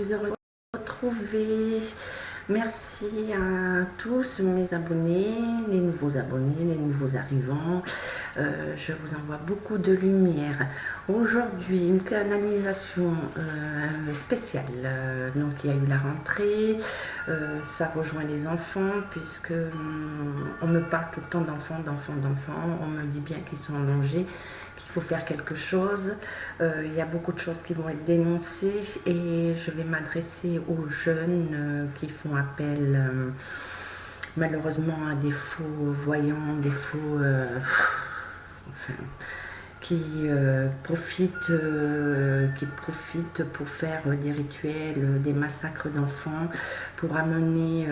suis heureuse de vous retrouver. Merci à tous mes abonnés, les nouveaux arrivants. Je vous envoie beaucoup de lumière. Aujourd'hui, une canalisation spéciale. Donc, il y a eu la rentrée. Ça rejoint les enfants puisque on me parle tout le temps d'enfants. On me dit bien qu'ils sont en danger, qu'il faut faire quelque chose. Il y a beaucoup de choses qui vont être dénoncées et je vais m'adresser aux jeunes qui font appel malheureusement à des faux voyants, des faux... enfin, qui profitent pour faire des rituels, des massacres d'enfants, pour amener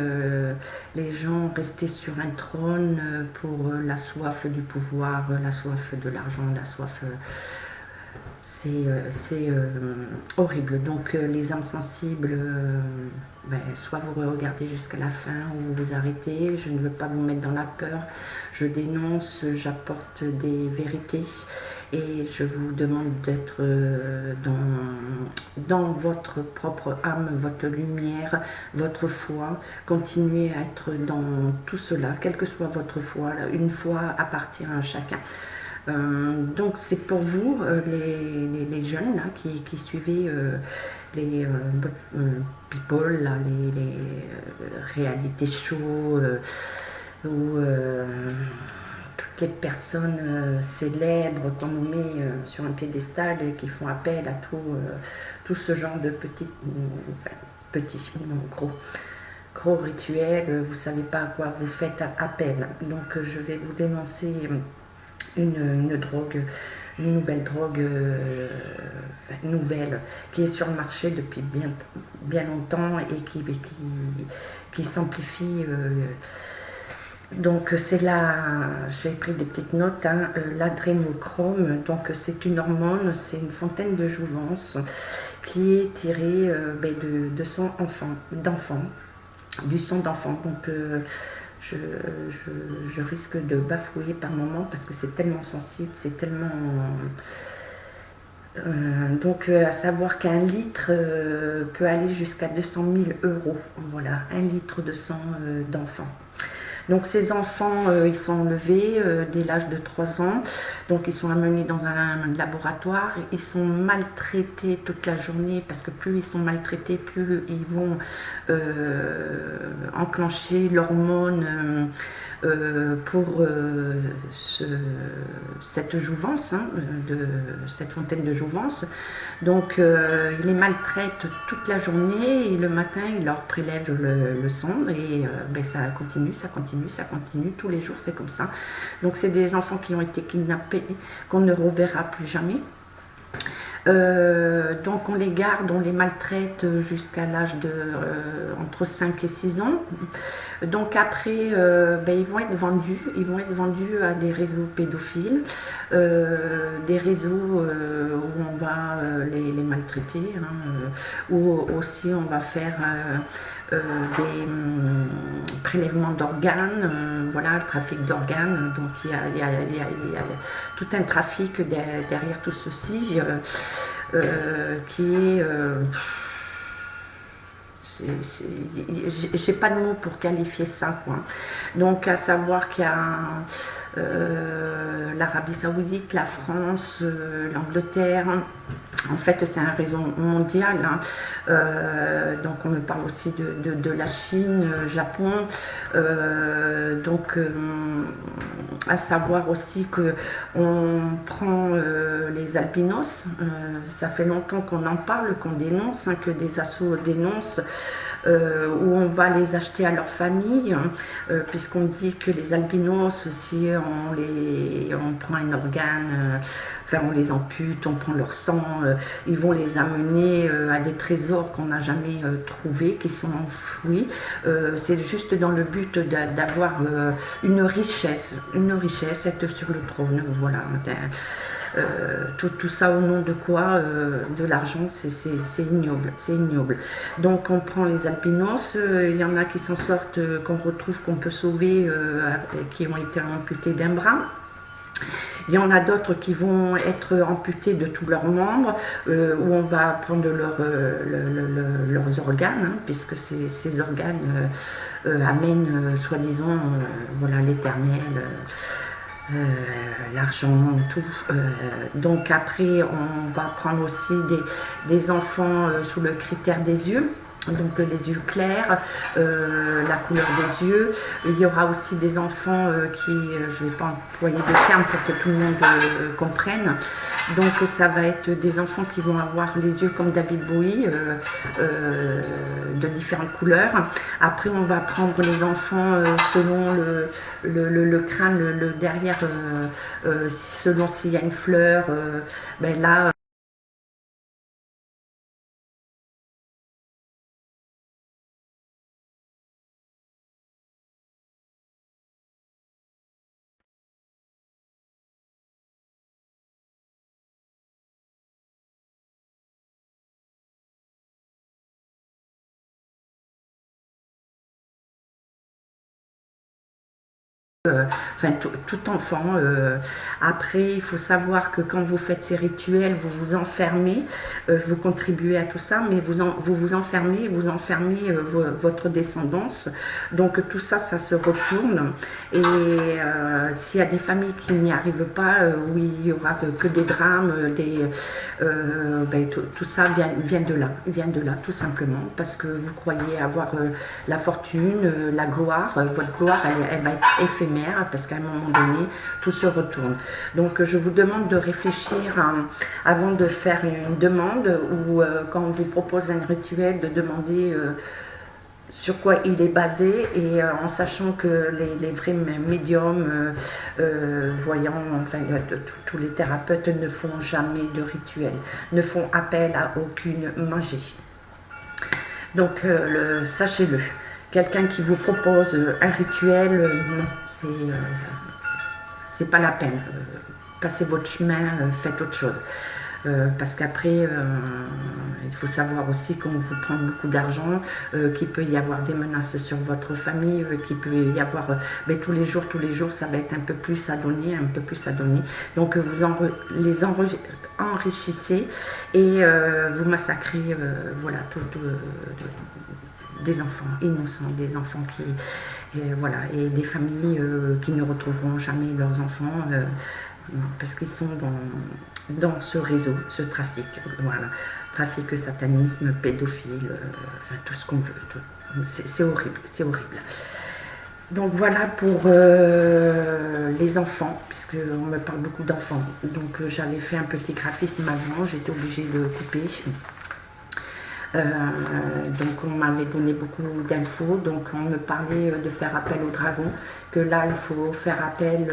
les gens restés sur un trône pour la soif du pouvoir, la soif de l'argent, la soif... c'est horrible. Donc les âmes sensibles, soit vous regardez jusqu'à la fin ou vous arrêtez. Je ne veux pas vous mettre dans la peur. Je dénonce, j'apporte des vérités et je vous demande d'être dans votre propre âme, votre lumière, votre foi. Continuez à être dans tout cela, quelle que soit votre foi. Une foi appartient à chacun. Donc c'est pour vous, les jeunes là, qui suivez les people, là, les réalités shows, ou toutes les personnes célèbres qu'on nous met sur un piédestal et qui font appel à tout ce genre de petits, gros rituels. Vous ne savez pas à quoi vous faites appel. Donc je vais vous dénoncer une drogue, une nouvelle drogue, nouvelle, qui est sur le marché depuis bien longtemps et qui s'amplifie. Donc c'est là, j'ai pris des petites notes, hein, l'adrénochrome. Donc c'est une hormone, c'est une fontaine de jouvence qui est tirée de sang d'enfants, du sang d'enfants. Donc je risque de bafouiller par moment parce que c'est tellement sensible, c'est tellement... donc à savoir qu'un litre peut aller jusqu'à 200 000 €. Voilà, un litre de sang d'enfant. Donc ces enfants, ils sont enlevés dès l'âge de 3 ans, donc ils sont amenés dans un laboratoire, ils sont maltraités toute la journée, parce que plus ils sont maltraités, plus ils vont enclencher l'hormone pour cette jouvence, hein, cette fontaine de jouvence. Donc ils les maltraitent toute la journée et le matin ils leur prélèvent le sang et ça continue tous les jours, c'est comme ça. Donc c'est des enfants qui ont été kidnappés, qu'on ne reverra plus jamais. Donc on les garde, on les maltraite jusqu'à l'âge de entre 5 et 6 ans. Donc après, ils vont être vendus à des réseaux pédophiles, des réseaux où on va les maltraiter, hein, où aussi on va faire des prélèvements d'organes, voilà, le trafic d'organes. Donc il y a tout un trafic derrière tout ceci qui est... j'ai pas de mots pour qualifier ça, quoi. Donc à savoir qu'il y a l'Arabie Saoudite, la France, l'Angleterre. En fait, c'est un réseau mondial, hein. Donc on me parle aussi de la Chine, Japon. Donc à savoir aussi que on prend les albinos. Ça fait longtemps qu'on en parle, qu'on dénonce, hein, que des assos dénoncent. Où on va les acheter à leur famille, puisqu'on dit que les albinos, si on prend un organe, on les ampute, on prend leur sang, ils vont les amener à des trésors qu'on n'a jamais trouvés, qui sont enfouis. C'est juste dans le but d'avoir une richesse, être sur le trône, voilà. Tout ça au nom de quoi? De l'argent, c'est ignoble, Donc on prend les albinos, il y en a qui s'en sortent, qu'on retrouve, qu'on peut sauver, qui ont été amputés d'un bras. Il y en a d'autres qui vont être amputés de tous leurs membres, où on va prendre leur aux organes, hein, puisque ces organes amènent, soi-disant, voilà, l'éternel, l'argent, tout. Donc après, on va prendre aussi des enfants sous le critère des yeux. Donc les yeux clairs, la couleur des yeux. Il y aura aussi des enfants je ne vais pas employer de termes pour que tout le monde comprenne. Donc ça va être des enfants qui vont avoir les yeux comme David Bowie, de différentes couleurs. Après on va prendre les enfants selon le crâne, le derrière, selon s'il y a une fleur, ben là, enfin tout enfant. Après, il faut savoir que quand vous faites ces rituels, vous vous enfermez, vous contribuez à tout ça, mais vous enfermez, votre descendance. Donc tout ça, ça se retourne. Et s'il y a des familles qui n'y arrivent pas, où il y aura que des drames, tout ça vient de là, tout simplement, parce que vous croyez avoir la fortune, la gloire. Votre gloire, elle va être éphémère, parce qu'à un moment donné, tout se retourne. Donc je vous demande de réfléchir avant de faire une demande, ou quand on vous propose un rituel, de demander sur quoi il est basé, et en sachant que les vrais médiums, voyants, enfin tous les thérapeutes ne font jamais de rituel, ne font appel à aucune magie. Donc sachez-le. Quelqu'un qui vous propose un rituel, non, c'est pas la peine. Passez votre chemin, faites autre chose. Parce qu'après, il faut savoir aussi qu'on vous prend beaucoup d'argent, qu'il peut y avoir des menaces sur votre famille, qu'il peut y avoir, mais tous les jours, ça va être un peu plus à donner, Donc vous les enrichissez, et vous massacrez, voilà, des enfants innocents, des enfants voilà, et des familles qui ne retrouveront jamais leurs enfants, parce qu'ils sont dans ce réseau, ce trafic, voilà, trafic, satanisme, pédophile, enfin tout ce qu'on veut. C'est horrible, c'est horrible. Donc voilà pour les enfants, puisqu'on me parle beaucoup d'enfants. Donc j'avais fait un petit graphisme avant, j'étais obligée de couper. Donc on m'avait donné beaucoup d'infos, donc on me parlait de faire appel au dragon, que là il faut faire appel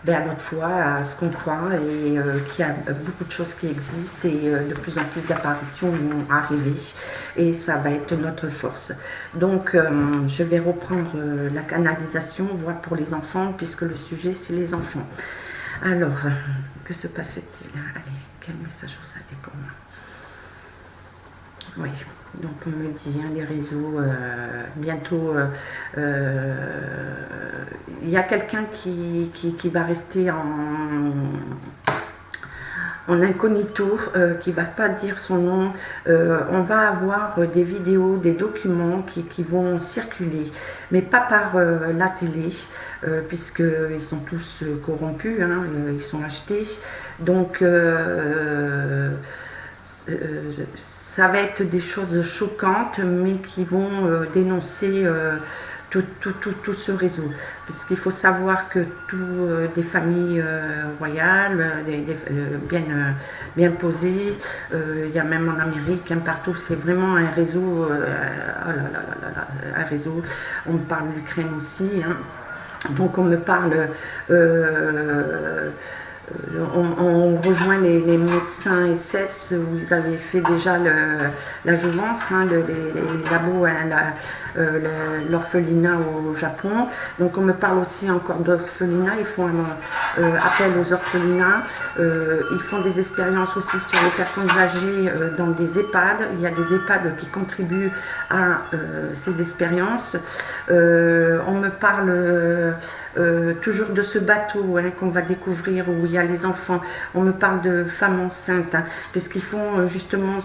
à notre foi, à ce qu'on croit, et qu'il y a beaucoup de choses qui existent, et de plus en plus d'apparitions vont arriver, et ça va être notre force. Donc je vais reprendre la canalisation, voire pour les enfants, puisque le sujet c'est les enfants. Alors, que se passe-t-il? Allez, quel message vous avez pour moi? Oui, donc on me dit, les réseaux, bientôt, il y a quelqu'un qui va rester en incognito, qui ne va pas dire son nom. On va avoir des vidéos, des documents qui vont circuler, mais pas par la télé, puisqu'ils sont tous corrompus, hein, ils sont achetés. Donc, ça va être des choses choquantes, mais qui vont dénoncer tout ce réseau. Parce qu'il faut savoir que des familles royales, bien posées, il y a même en Amérique, partout, c'est vraiment un réseau, un réseau. On me parle de l'Ukraine aussi, hein. Donc on me parle... on rejoint les médecins SS, où ils avaient fait déjà la jouvence, hein, les labos, hein, l'orphelinat au Japon. Donc on me parle aussi encore d'orphelinat, ils font appel aux orphelinats, ils font des expériences aussi sur les personnes âgées dans des EHPAD. Il y a des EHPAD qui contribuent à ces expériences. On me parle toujours de ce bateau, hein, qu'on va découvrir, où il y a les enfants, on me parle de femmes enceintes, hein, puisqu'ils font justement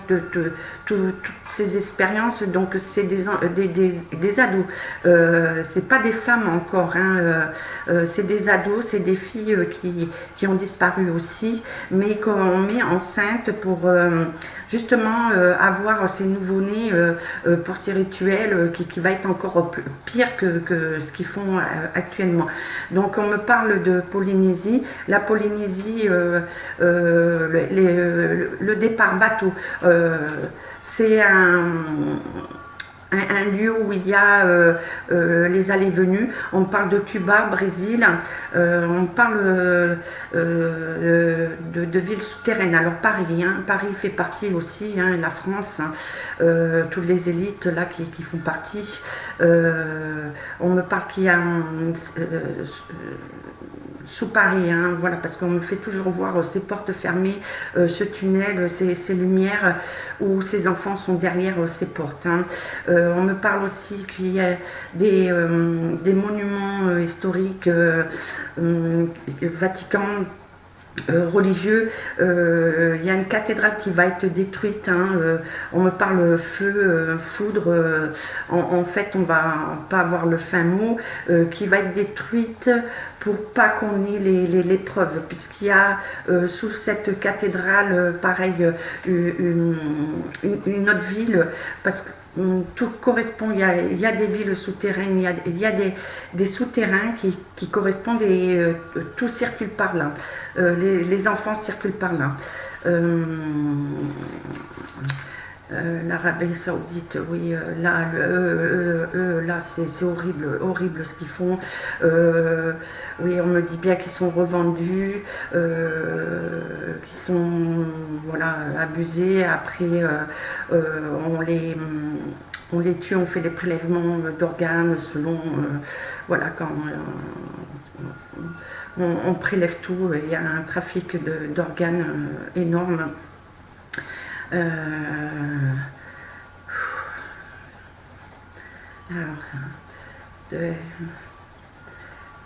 toutes ces expériences, donc c'est des ados, c'est pas des femmes encore, hein, c'est des ados, c'est des filles qui ont disparu aussi, mais qu'on met enceinte pour justement avoir ces nouveaux-nés pour ces rituels qui va être encore pire que ce qu'ils font actuellement. Donc on me parle de Polynésie. La Polynésie, le départ bateau, c'est un lieu où il y a les allées-venues. On parle de Cuba, Brésil, on parle de villes souterraines. Alors Paris, hein, Paris fait partie aussi, hein, la France, hein, toutes les élites là qui font partie. On me parle qu'il y a sous Paris, hein, voilà, parce qu'on me fait toujours voir ces portes fermées, ce tunnel, ces lumières où ces enfants sont derrière ces portes. Hein. On me parle aussi qu'il y a des monuments historiques Vatican. Religieux, il y a une cathédrale qui va être détruite, hein, on me parle feu, foudre, en fait on va pas avoir le fin mot, qui va être détruite pour pas qu'on ait les preuves, puisqu'il y a sous cette cathédrale, pareil, une autre ville, parce que tout correspond, il y a des villes souterraines, il y a des souterrains qui correspondent et tout circule par là. Les enfants circulent par là. L'Arabie Saoudite, oui, là c'est horrible, horrible ce qu'ils font. Oui, on me dit bien qu'ils sont revendus, qu'ils sont voilà, abusés. Après, on les tue, on fait des prélèvements d'organes selon, voilà, quand on prélève tout, il y a un trafic d'organes énorme. Alors,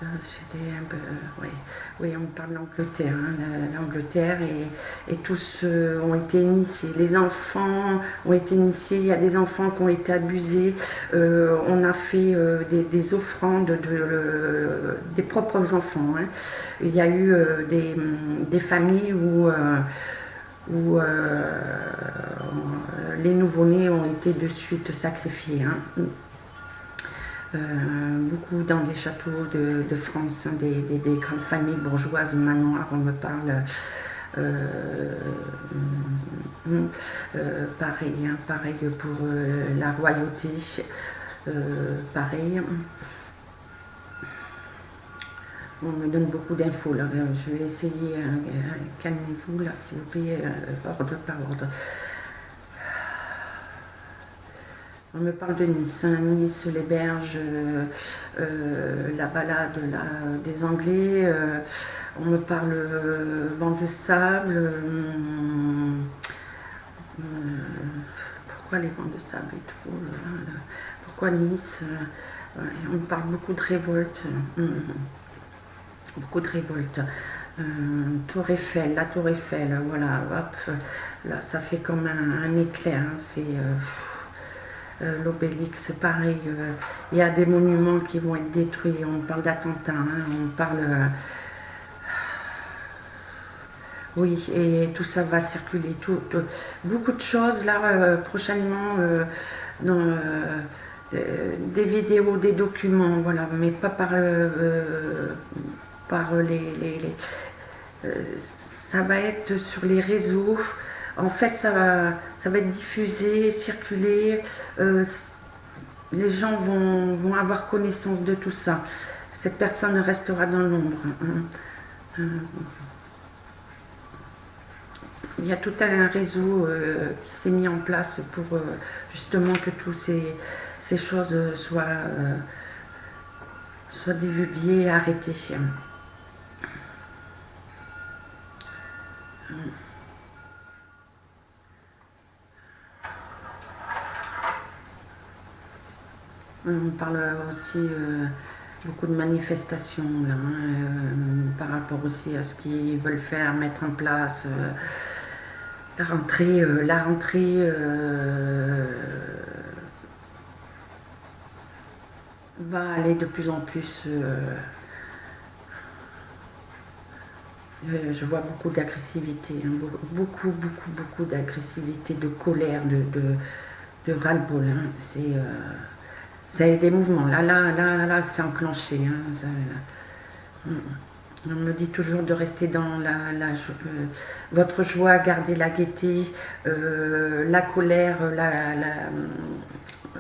j'étais un peu, oui, on parle d'Angleterre, hein, l'Angleterre, et tous ont été initiés. Les enfants ont été initiés, il y a des enfants qui ont été abusés. On a fait des offrandes des propres enfants. Hein. Il y a eu des familles où les nouveau-nés ont été de suite sacrifiés. Hein. Beaucoup dans les châteaux de France, hein, des grandes familles bourgeoises, manoirs, on me parle. Pareil, hein, pareil pour la royauté, pareil. On me donne beaucoup d'infos là, je vais essayer, calmez-vous là s'il vous plaît, ordre par ordre. On me parle de Nice, hein. Nice, les berges, la balade là, des Anglais, on me parle vent de sable, pourquoi les vents de sable et tout, pourquoi Nice, on me parle beaucoup de révolte, beaucoup de révolte. Tour Eiffel, la Tour Eiffel, voilà, hop, là ça fait comme un éclair, hein, c'est... l'Obélix, pareil, il y a des monuments qui vont être détruits, on parle d'attentats, hein, on parle... oui, et tout ça va circuler, beaucoup de choses là, prochainement, dans des vidéos, des documents, voilà, mais pas par ça va être sur les réseaux. En fait, ça va être diffusé, circulé. Les gens vont avoir connaissance de tout ça. Cette personne restera dans l'ombre. Hein. Il y a tout un réseau qui s'est mis en place pour justement que toutes ces choses soient divulguées et arrêtées. On parle aussi beaucoup de manifestations là, par rapport aussi à ce qu'ils veulent faire, mettre en place. La rentrée va aller de plus en plus. Je vois beaucoup d'agressivité, hein, beaucoup d'agressivité, de colère, de ras-le-bol. Hein. C'est des mouvements. Là, c'est enclenché. Hein, on me dit toujours de rester dans votre joie, garder la gaieté, la colère,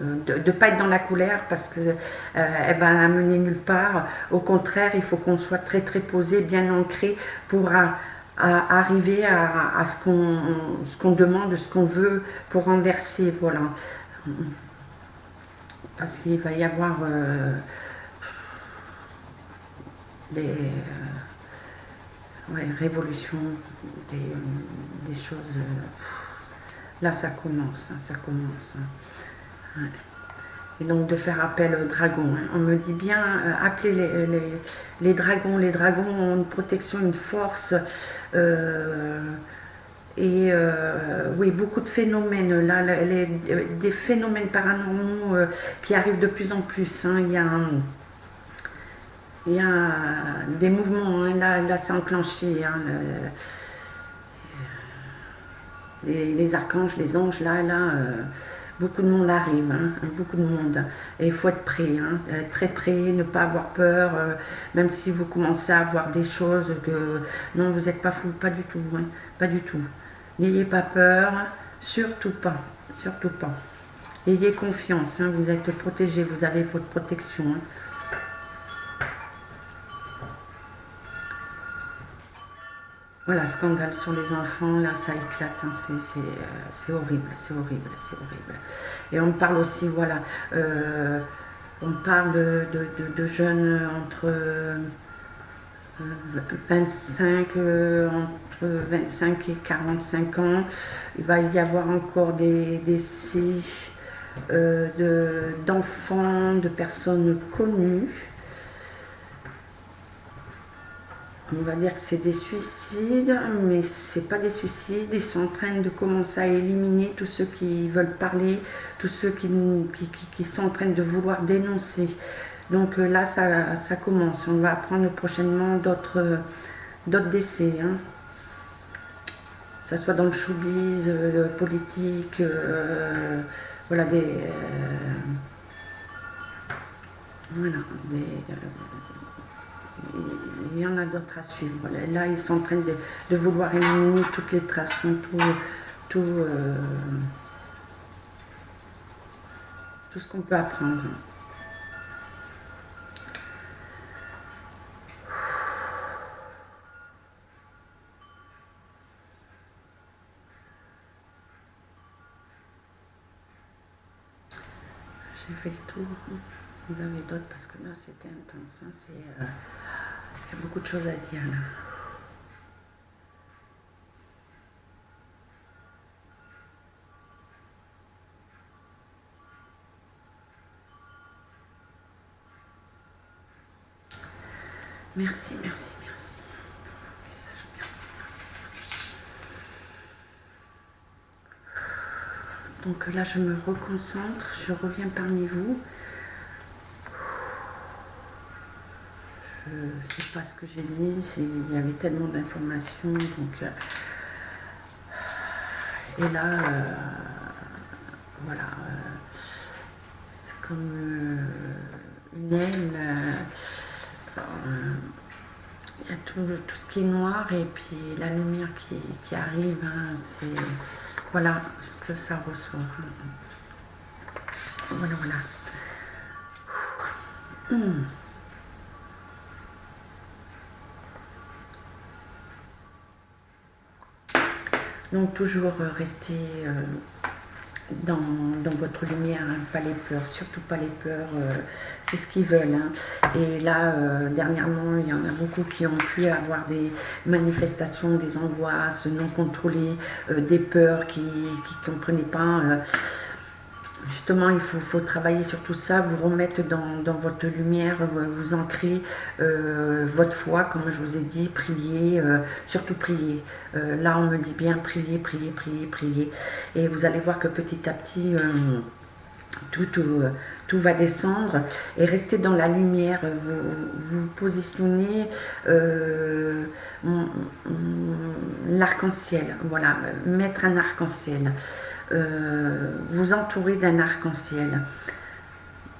de ne pas être dans la colère parce que elle va amener nulle part. Au contraire, il faut qu'on soit très très posé, bien ancré pour arriver à ce qu'on demande, ce qu'on veut pour renverser. Voilà. Parce qu'il va y avoir des révolutions, des choses. Là, ça commence, hein, ça commence. Ouais. Et donc de faire appel aux dragons. Hein. On me dit bien, appelez les dragons. Les dragons ont une protection, une force. Oui, beaucoup de phénomènes. Là, des phénomènes paranormaux qui arrivent de plus en plus. Hein. Il y a des mouvements. Hein. Là c'est enclenché. Hein. Les archanges, les anges, là. Beaucoup de monde arrive, hein, beaucoup de monde. Et il faut être prêt, hein, être très prêt, ne pas avoir peur, même si vous commencez à voir des choses que non, vous n'êtes pas fou, pas du tout, hein, pas du tout. N'ayez pas peur, surtout pas, surtout pas. Ayez confiance, hein, vous êtes protégé, vous avez votre protection. Hein. Voilà, scandale sur les enfants, là ça éclate, hein, c'est horrible, c'est horrible, c'est horrible. Et on parle aussi, voilà, on parle de jeunes entre 25, entre 25 et 45 ans. Il va y avoir encore des décès d'enfants, de personnes connues. On va dire que c'est des suicides, mais c'est pas des suicides. Ils sont en train de commencer à éliminer tous ceux qui veulent parler, tous ceux qui sont en train de vouloir dénoncer. Donc là, ça commence. On va apprendre prochainement d'autres décès. Hein. Que ça soit dans le showbiz, politique, voilà, il y en a d'autres à suivre. Là, ils sont en train de vouloir éliminer toutes les traces, hein, tout ce qu'on peut apprendre. J'ai fait le tour. Vous avez d'autres parce que là, c'était intense. Hein, il y a beaucoup de choses à dire là. Merci, merci, merci. Message, merci, merci, merci. Donc là, je me reconcentre, je reviens parmi vous. Je ne sais pas ce que j'ai dit, il y avait tellement d'informations. Donc, et là, voilà, c'est comme une aile. Il y a tout ce qui est noir et puis la lumière qui arrive. Hein, c'est voilà ce que ça ressort. Voilà, voilà. Donc toujours rester dans votre lumière, hein, pas les peurs, surtout pas les peurs, c'est ce qu'ils veulent. Hein. Et là, dernièrement, il y en a beaucoup qui ont pu avoir des manifestations, des angoisses non contrôlées, des peurs qui ne comprenaient pas. Justement, il faut travailler sur tout ça, vous remettre dans votre lumière, vous ancrer votre foi, comme je vous ai dit, prier, surtout prier. Là, on me dit bien prier, prier, prier, prier. Et vous allez voir que petit à petit, tout va descendre et rester dans la lumière. Vous positionnez l'arc-en-ciel, voilà, mettre un arc-en-ciel. Vous entourer d'un arc-en-ciel,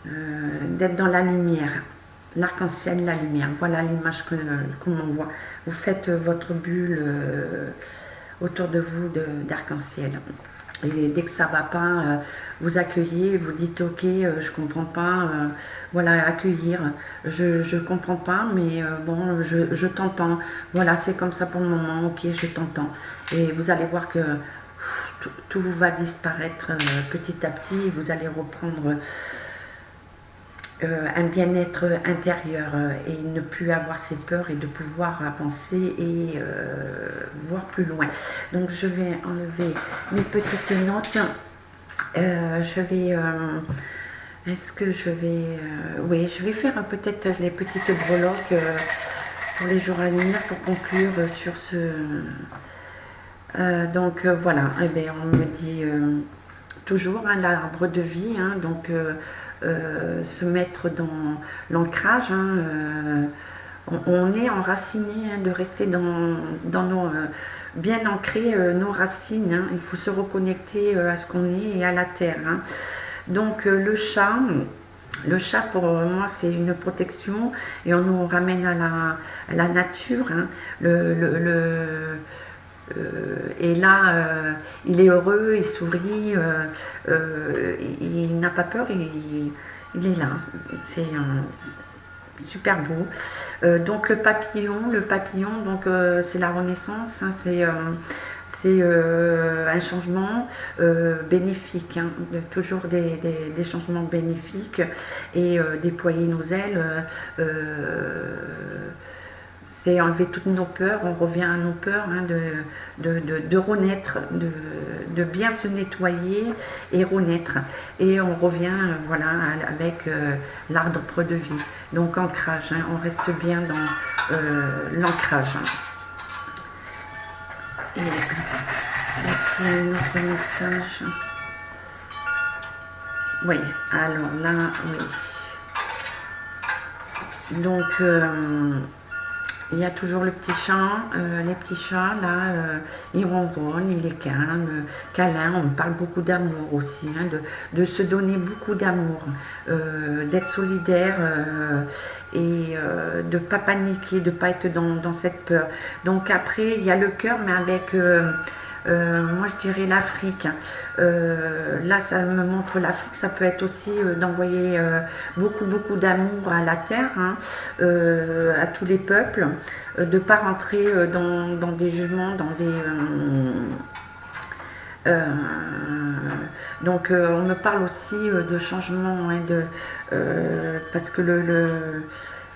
d'être dans la lumière, l'arc-en-ciel, la lumière, voilà l'image que l'on voit. Vous faites votre bulle autour de vous d'arc-en-ciel. Et dès que ça ne va pas, vous accueillez, vous dites ok, je comprends pas, voilà, accueillir, je comprends pas, mais bon, je t'entends, voilà, c'est comme ça pour le moment, ok, je t'entends. Et vous allez voir que tout va disparaître petit à petit, et vous allez reprendre un bien-être intérieur et ne plus avoir ces peurs et de pouvoir avancer et voir plus loin. Donc je vais enlever mes petites notes. Je vais... Est-ce que je vais... oui, je vais faire peut-être les petites breloques pour les jours à venir pour conclure sur ce... donc voilà, eh bien, on me dit toujours hein, l'arbre de vie, hein, donc se mettre dans l'ancrage, hein, on est enraciné, hein, de rester dans nos... bien ancré nos racines, hein, il faut se reconnecter à ce qu'on est et à la terre. Hein. Donc le chat pour moi c'est une protection et on nous ramène à la nature. Hein. Et là, il est heureux, il sourit, il n'a pas peur, il est là. C'est super beau. Donc le papillon, donc c'est la renaissance, hein, c'est un changement bénéfique, hein, toujours des changements bénéfiques et déployer nos ailes. C'est enlever toutes nos peurs, on revient à nos peurs, hein, de renaître, de bien se nettoyer et renaître. Et on revient voilà, avec l'arbre de vie. Donc ancrage, hein, on reste bien dans l'ancrage. Et voici un autre message. Oui, alors là, oui. Donc... il y a toujours le petit chat, les petits chats, là, ils ronronnent, il est calme, câlin, on parle beaucoup d'amour aussi, hein, de se donner beaucoup d'amour, d'être solidaire et de ne pas paniquer, de ne pas être dans cette peur. Donc après, il y a le cœur, mais avec... moi je dirais l'Afrique. Là ça me montre l'Afrique, ça peut être aussi d'envoyer beaucoup d'amour à la terre, hein, à tous les peuples, de ne pas rentrer dans des jugements, dans des... donc on me parle aussi de changement, hein, parce que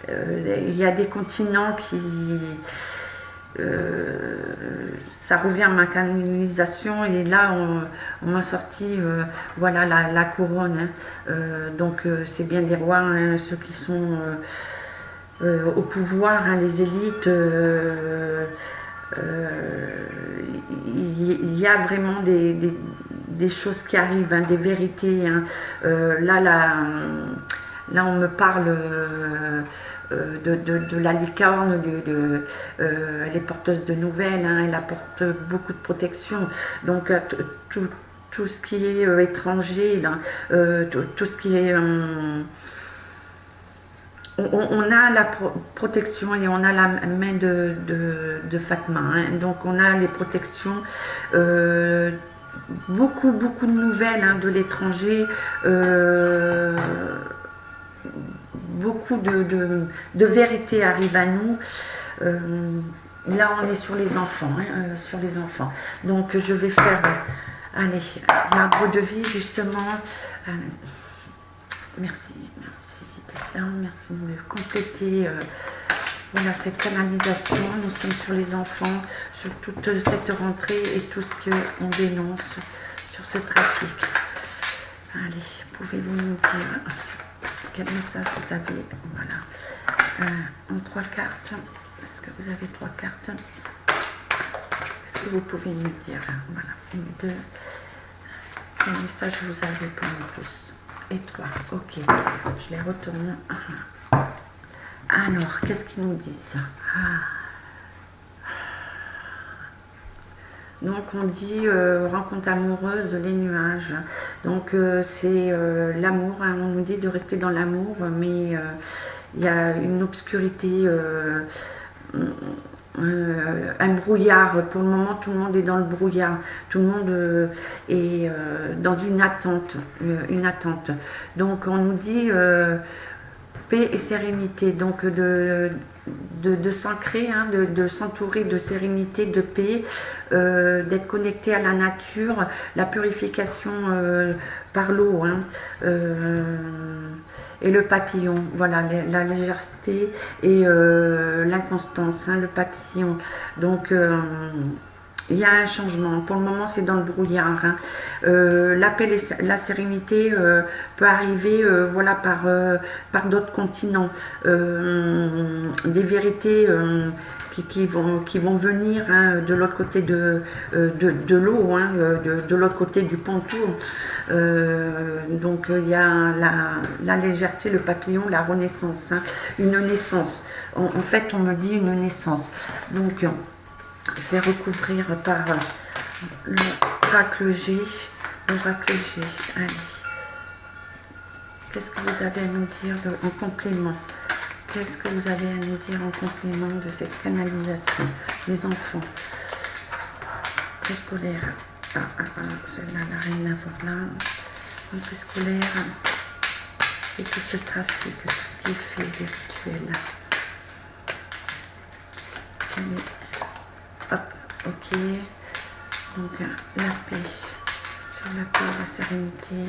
il y a des continents qui... ça revient à ma canalisation et là on m'a sorti voilà la couronne, hein. Donc c'est bien des rois, hein, ceux qui sont au pouvoir, hein, les élites, il y a vraiment des choses qui arrivent, hein, des vérités, hein. Là on me parle de la licorne, elle est porteuse de nouvelles, hein, elle apporte beaucoup de protection. Donc tout ce qui est étranger, là, tout ce qui est... on a la protection et on a la main de Fatma, hein. Donc on a les protections, beaucoup de nouvelles, hein, de l'étranger, beaucoup de vérité arrive à nous. Là on est sur les enfants, hein, sur les enfants. Donc je vais faire allez, l'arbre de vie justement. Merci d'être là, merci de me compléter voilà, cette canalisation. Nous sommes sur les enfants, sur toute cette rentrée et tout ce qu'on dénonce sur ce trafic. Allez, pouvez-vous nous dire quel message vous avez? Voilà. En 3 cartes. Est-ce que vous avez 3 cartes? Est-ce que vous pouvez me dire? Voilà. 1, 2. Quel message vous avez pour nous tous? Et 3. Ok. Je les retourne. Alors, qu'est-ce qu'ils nous disent? Donc on dit rencontre amoureuse, les nuages. Donc c'est l'amour, hein. On nous dit de rester dans l'amour, mais il y a une obscurité, un brouillard. Pour le moment, tout le monde est dans le brouillard. Tout le monde est dans une attente, Donc on nous dit paix et sérénité, donc de s'ancrer, hein, de s'entourer de sérénité, de paix, d'être connecté à la nature, la purification par l'eau, hein, et le papillon, voilà, la légèreté et l'inconstance, hein, le papillon. Donc il y a un changement. Pour le moment, c'est dans le brouillard, hein. La paix et la sérénité peut arriver voilà, par d'autres continents. Des vérités qui vont venir, hein, de l'autre côté de l'eau, hein, de l'autre côté du pontour. Donc il y a la légèreté, le papillon, la renaissance, hein, une naissance. En fait, on me dit une naissance. Donc je vais recouvrir par l'oracle G. L'oracle G. Allez. Qu'est-ce que vous avez à nous dire en complément? Qu'est-ce que vous avez à nous dire en complément de cette canalisation? Les enfants. Préscolaire. Celle-là n'a rien à voir là. En préscolaire. Et tout ce trafic, tout ce qui est fait, des rituels. Allez. Hop, ok. Donc la paix, sur la paix, la sérénité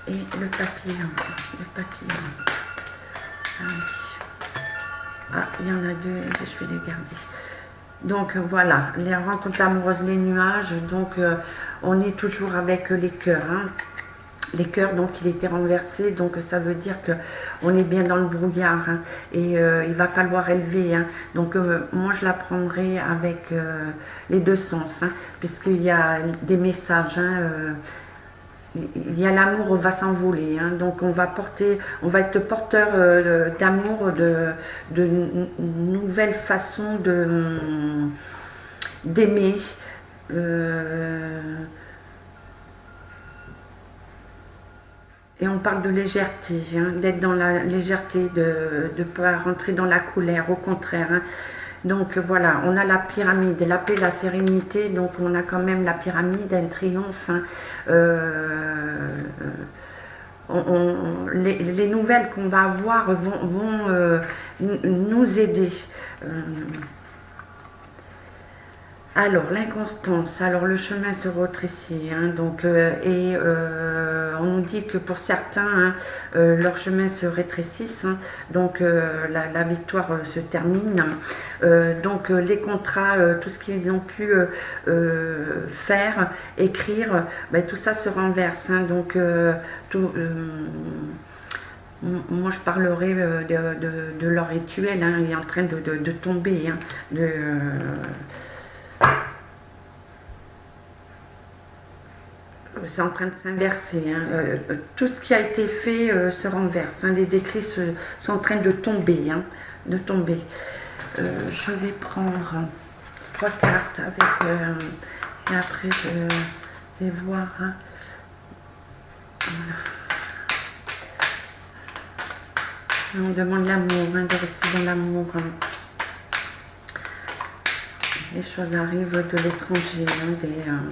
et le papillon. Le papillon. Ah, il y en a 2 et je vais les garder. Donc voilà, les rencontres amoureuses, les nuages. Donc on est toujours avec les cœurs, hein. Les cœurs, donc il était renversé, donc ça veut dire que on est bien dans le brouillard, hein, et il va falloir élever, hein. Donc moi je la prendrai avec les deux sens, hein, puisqu'il y a des messages, hein, il y a l'amour va s'envoler, hein, donc on va être porteur d'amour, de nouvelles façons d'aimer. Et on parle de légèreté, hein, d'être dans la légèreté, de ne pas rentrer dans la colère, au contraire, hein. Donc voilà, on a la pyramide, la paix, la sérénité, donc on a quand même la pyramide, un triomphe, hein. Les nouvelles qu'on va avoir vont nous aider. Alors, l'inconstance, alors le chemin se rétrécit, hein, donc, on nous dit que pour certains, hein, leur chemin se rétrécisse, hein, donc la victoire se termine. Donc les contrats, tout ce qu'ils ont pu faire, écrire, ben, tout ça se renverse, hein, donc moi je parlerai de leur rituel, hein, il est en train de tomber, hein, c'est en train de s'inverser, hein. Tout ce qui a été fait se renverse, hein. Les écrits sont en train de tomber, hein, je vais prendre 3 cartes avec et après je vais voir, hein. Voilà. On demande l'amour, hein, de rester dans l'amour, hein. Les choses arrivent de l'étranger, hein,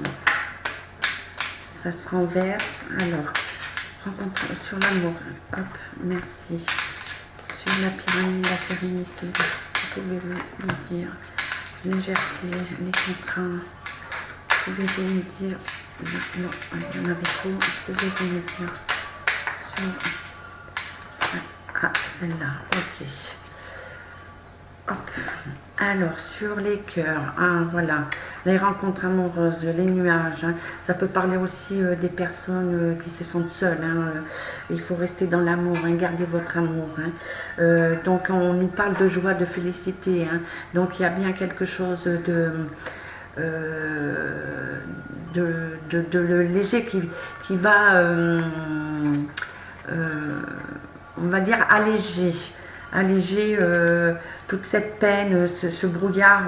ça se renverse. Alors, rencontre sur l'amour. Hop, merci. Sur la pyramide, la sérénité. Pouvez-vous me dire légèreté, les contraintes? Pouvez-vous me dire non, il y en avait trop. Pouvez-vous me dire sur... Ah, celle-là, ok. Hop. Alors, sur les cœurs, hein, voilà, les rencontres amoureuses, les nuages. Ça peut parler aussi des personnes qui se sentent seules. Il faut rester dans l'amour, garder votre amour. Donc on nous parle de joie, de félicité. Donc il y a bien quelque chose de léger qui va, on va dire, alléger toute cette peine, ce brouillard.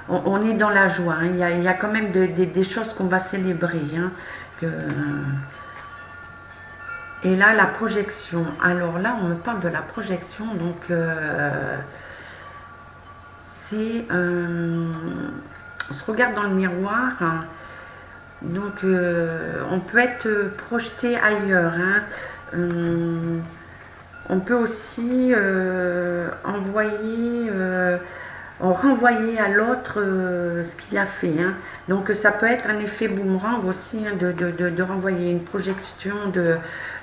On est dans la joie. Il y a quand même des choses qu'on va célébrer. Et là, la projection. Alors là, on me parle de la projection. Donc, c'est... on se regarde dans le miroir. Donc, on peut être projeté ailleurs. On peut aussi renvoyer à l'autre ce qu'il a fait. Donc ça peut être un effet boomerang aussi, de renvoyer une projection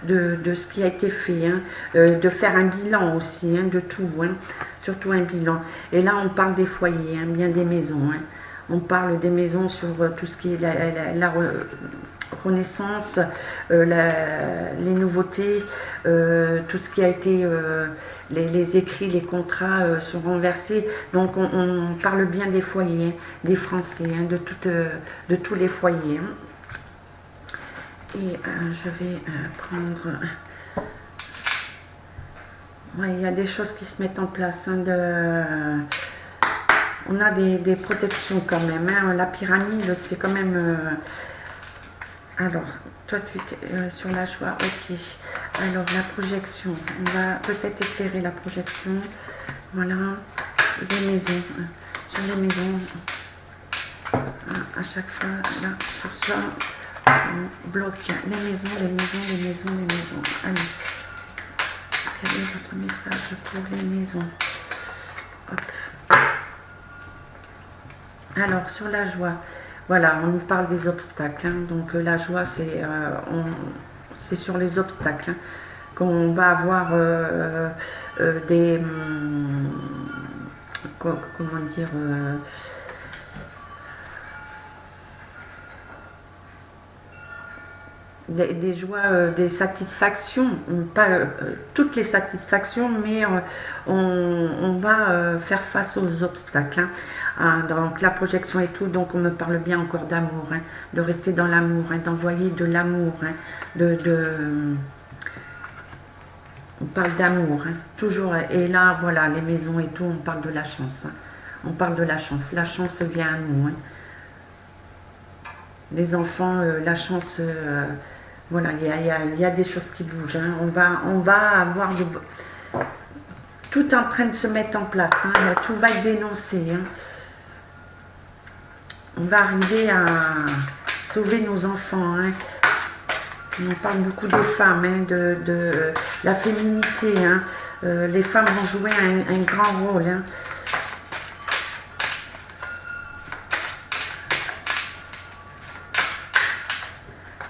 de ce qui a été fait, de faire un bilan aussi, de tout, surtout un bilan. Et là on parle des foyers, bien des maisons. On parle des maisons sur tout ce qui est la renaissance, les nouveautés, tout ce qui a été, les écrits, les contrats sont renversés. Donc on parle bien des foyers, des Français, de tous les foyers. Et je vais prendre... Ouais, il y a des choses qui se mettent en place. On a des protections quand même. La pyramide, c'est quand même... Alors, toi, tu es sur la joie, ok. Alors, la projection, on va peut-être éclairer la projection. Voilà, les maisons. Sur les maisons, à chaque fois, là, sur ça, on bloque les maisons, les maisons, les maisons, les maisons. Allez, quel est votre message pour les maisons? Hop. Alors, sur la joie, voilà, on nous parle des obstacles. Donc, la joie, c'est sur les obstacles qu'on va avoir des... comment dire... des joies, des satisfactions, pas toutes les satisfactions, mais on va faire face aux obstacles. Donc la projection et tout, donc on me parle bien encore d'amour, de rester dans l'amour, d'envoyer de l'amour, on parle d'amour, toujours. Et là, voilà, les maisons et tout, on parle de la chance. On parle de la chance. La chance vient à nous. Les enfants, la chance... voilà, il y a des choses qui bougent. On va avoir tout en train de se mettre en place. Tout va être dénoncé. On va arriver à sauver nos enfants. On parle beaucoup des femmes, de la féminité. Les femmes vont jouer un grand rôle.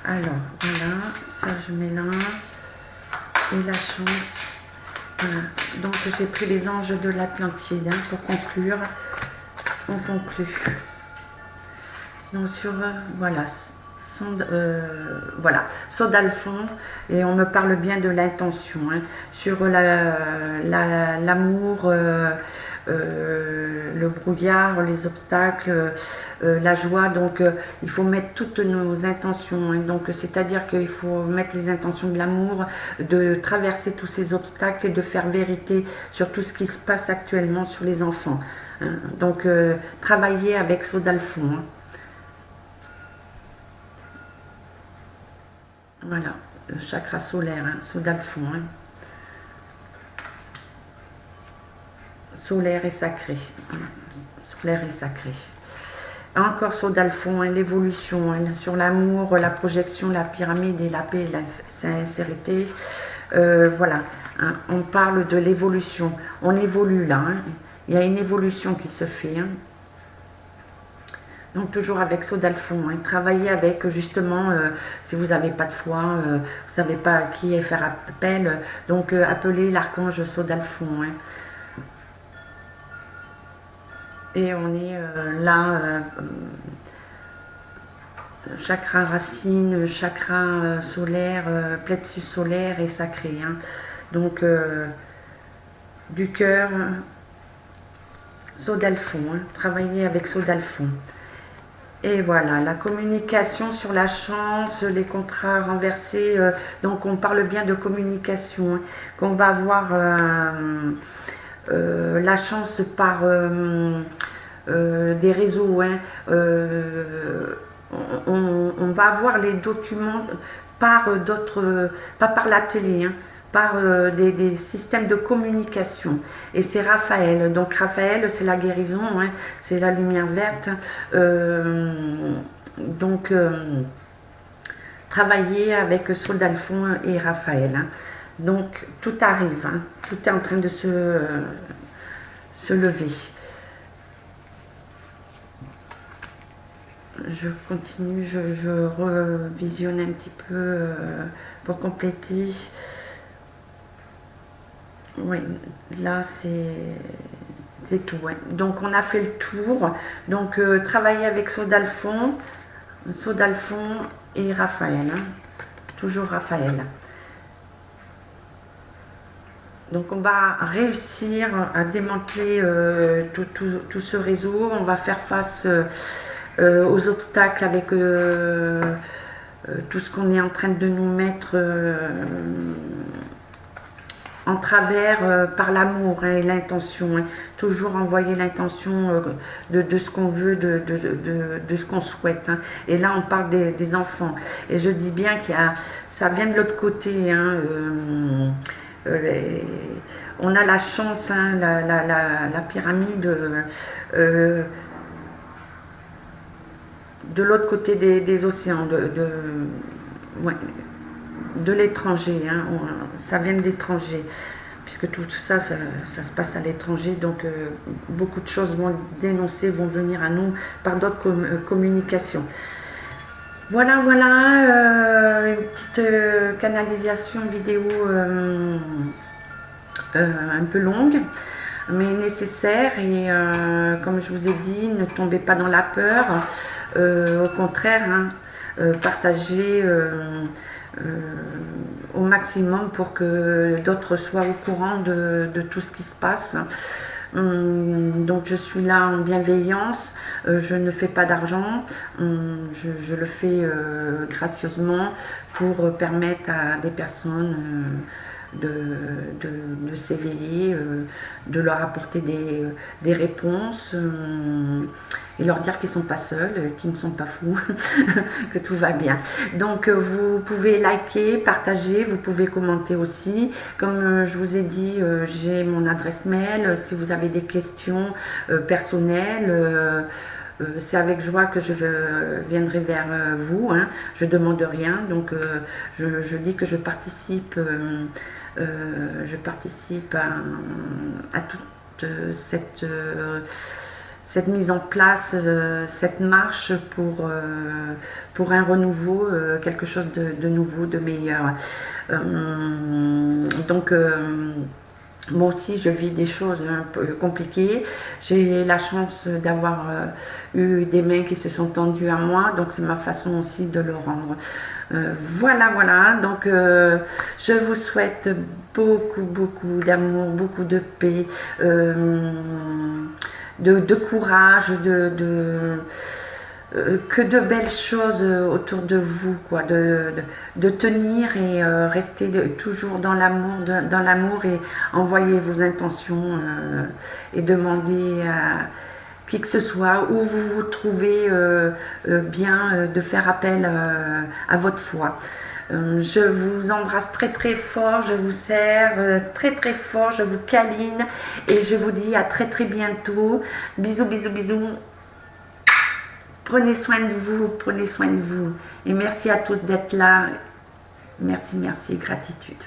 Alors, voilà, ça je mets là. Et la chance. Voilà. Donc j'ai pris les anges de l'Atlantide pour conclure. On conclut. Donc sur, voilà, voilà, Sodalphon, et on me parle bien de l'intention, sur l'amour, le brouillard, les obstacles, la joie. Donc il faut mettre toutes nos intentions, donc c'est-à-dire qu'il faut mettre les intentions de l'amour, de traverser tous ces obstacles et de faire vérité sur tout ce qui se passe actuellement sur les enfants. Donc travailler avec Sodalphon. Voilà, le chakra solaire, Sodalphon. Solaire et sacré. Solaire et sacré. Encore Sodalphon, l'évolution, sur l'amour, la projection, la pyramide et la paix, la sincérité. Voilà, on parle de l'évolution. On évolue là. Il y a une évolution qui se fait. Donc toujours avec Sodalphon, travailler avec justement, si vous n'avez pas de foi, vous ne savez pas à qui faire appel, donc appelez l'archange Sodalphon. Et on est là, chakra racine, chakra solaire, plexus solaire et sacré. Hein. Donc, du cœur, Sodalfon, hein, travailler avec Sodalfon. Et voilà, la communication sur la chance, les contrats renversés, donc on parle bien de communication, hein, qu'on va avoir la chance par des réseaux, hein, on va avoir les documents par d'autres, pas par la télé, hein, par des systèmes de communication. Et c'est Raphaël. Donc Raphaël, c'est la guérison, hein, c'est la lumière verte. Donc travailler avec Sodalfon et Raphaël. Hein. Donc tout arrive, hein, tout est en train de se lever. Je continue, je revisionne un petit peu pour compléter. Oui, là c'est tout. Ouais. Donc on a fait le tour. Donc travailler avec Sodalfon et Raphaël. Hein. Toujours Raphaël. Donc on va réussir à démanteler tout ce réseau. On va faire face aux obstacles avec tout ce qu'on est en train de nous mettre en travers par l'amour, hein, et l'intention. Hein. Toujours envoyer l'intention de ce qu'on veut, de ce qu'on souhaite. Hein. Et là, on parle des enfants. Et je dis bien qu'il y a, ça vient de l'autre côté. Hein, on a la chance, hein, la pyramide, de l'autre côté des océans, ouais, de l'étranger, hein, ça vient de l'étranger, puisque tout ça, ça se passe à l'étranger, donc beaucoup de choses vont dénoncer, vont venir à nous par d'autres communications. Voilà, une petite canalisation vidéo un peu longue, mais nécessaire, et comme je vous ai dit, ne tombez pas dans la peur, au contraire, hein, partagez au maximum pour que d'autres soient au courant de tout ce qui se passe. Donc je suis là en bienveillance, je ne fais pas d'argent, je le fais gracieusement pour permettre à des personnes de s'éveiller, de leur apporter des réponses et leur dire qu'ils ne sont pas seuls, qu'ils ne sont pas fous, que tout va bien. Donc vous pouvez liker, partager, vous pouvez commenter aussi. Comme je vous ai dit, j'ai mon adresse mail. Si vous avez des questions personnelles, c'est avec joie que je viendrai vers vous. Hein. Je ne demande rien, donc je dis que je participe à toute cette mise en place, cette marche pour un renouveau, quelque chose de nouveau, de meilleur. Donc moi aussi, je vis des choses un peu compliquées. J'ai la chance d'avoir eu des mains qui se sont tendues à moi, donc c'est ma façon aussi de le rendre. Voilà. Donc, je vous souhaite beaucoup d'amour, beaucoup de paix, de courage, que de belles choses autour de vous, quoi, de tenir et rester toujours dans l'amour et envoyer vos intentions et demander à qui que ce soit, où vous vous trouvez bien, de faire appel à votre foi. Je vous embrasse très fort, je vous serre très fort, je vous câline et je vous dis à très bientôt. Bisous. Prenez soin de vous et merci à tous d'être là. Merci, gratitude.